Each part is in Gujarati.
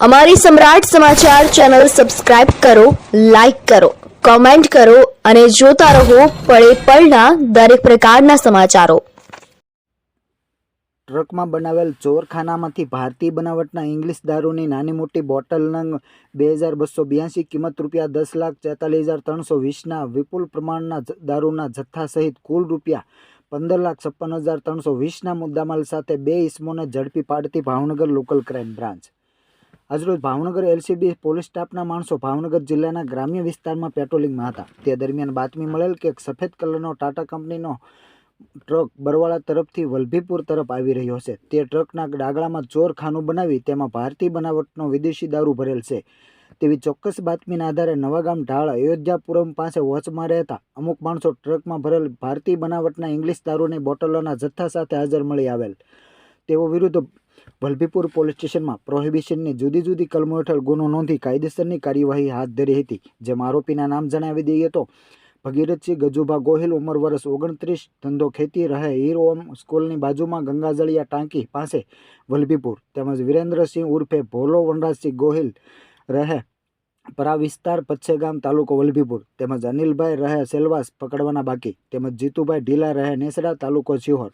અમારી સમ્રાટ સમાચાર ચેનલ સબસ્ક્રાઇબ કરો, લાઇક કરો, કોમેન્ટ કરો અને જોતા રહો પળે પળના દરેક પ્રકારના સમાચારો। ટ્રકમાં બનાવેલ ચોરખાનામાંથી ભારતીય બનાવટના ઇંગ્લિશ દારૂની નાની મોટી બોટલ નંગ 2282 કિંમત ₹10,43,320ના વિપુલ પ્રમાણના દારૂના જથ્થા સહિત કુલ ₹15,56,320ના મુદ્દામાલ સાથે 2 ઇસમોને ઝડપી પાડતી ભાવનગર લોકલ ક્રાઇમ બ્રાન્ચ। આજરોજ ભાવનગર એલસીબી પોલીસ સ્ટાફના માણસો ભાવનગર જિલ્લાના ગ્રામ્ય વિસ્તારમાં પેટ્રોલિંગમાં હતા। તે દરમિયાન બાતમી મળેલ કે એક સફેદ કલરનો ટાટા કંપનીનો ટ્રક બરવાળા તરફથી વલભીપુર તરફ આવી રહ્યો છે। તે ટ્રકના ડાગલામાં ચોરખાનું બનાવી તેમાં ભારતીય બનાવટનો વિદેશી દારૂ ભરેલ છે તેવી ચોક્કસ બાતમીના આધારે નવાગામ ઢાળ અયોધ્યાપુરમ પાસે વોચમાં રહેતા અમુક માણસો ટ્રકમાં ભરેલ ભારતીય બનાવટના ઇંગ્લિશ દારૂની બોટલોના જથ્થા સાથે હાજર મળી આવેલ। તેઓ વિરુદ્ધ વલભીપુર પોલીસ સ્ટેશનમાં પ્રોહિબિશનની જુદી જુદી કલમો હેઠળ ગુનો નોંધી કાયદેસરની કાર્યવાહી હાથ ધરી હતી। જેમાં આરોપીના નામ જણાવી દઈએ તો ભગીરથસિંહ ગજુભા ગોહિલ, ઉંમર વર્ષ 29, ધંધો ખેતી, રહે હીર ઓમ સ્કૂલની બાજુમાં ગંગાજળિયા ટાંકી પાસે વલભીપુર, તેમજ વિરેન્દ્રસિંહ ઉર્ફે ભોલો વનરાજસિંહ ગોહિલ, રહે પરા વિસ્તાર પચ્છેગામ તાલુકો વલભીપુર, તેમજ અનિલભાઈ રહે સેલવાસ પકડવાના બાકી, તેમજ જીતુભાઈ ઢીલા રહે નેસડા તાલુકો શિહોર।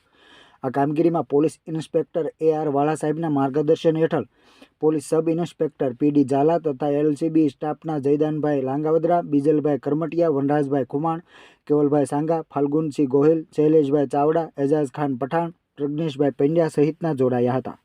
આ કામગીરીમાં પોલીસ ઇન્સ્પેક્ટર AR વાળા સાહેબના માર્ગદર્શન હેઠળ police sub inspector PD Jhala તથા એલસીબી સ્ટાફના જયદાનભાઈ લાંગાવદરા, બીજલભાઈ કરમટિયા, વનરાજભાઈ ખુમાણ, કેવલભાઈ સાંગા, ફાલ્ગુનસિંહ ગોહિલ, શૈલેષભાઈ ચાવડા, એજાઝ ખાન પઠાણ, પ્રજ્ઞેશભાઈ પંડ્યા સહિતના જોડાયા હતા।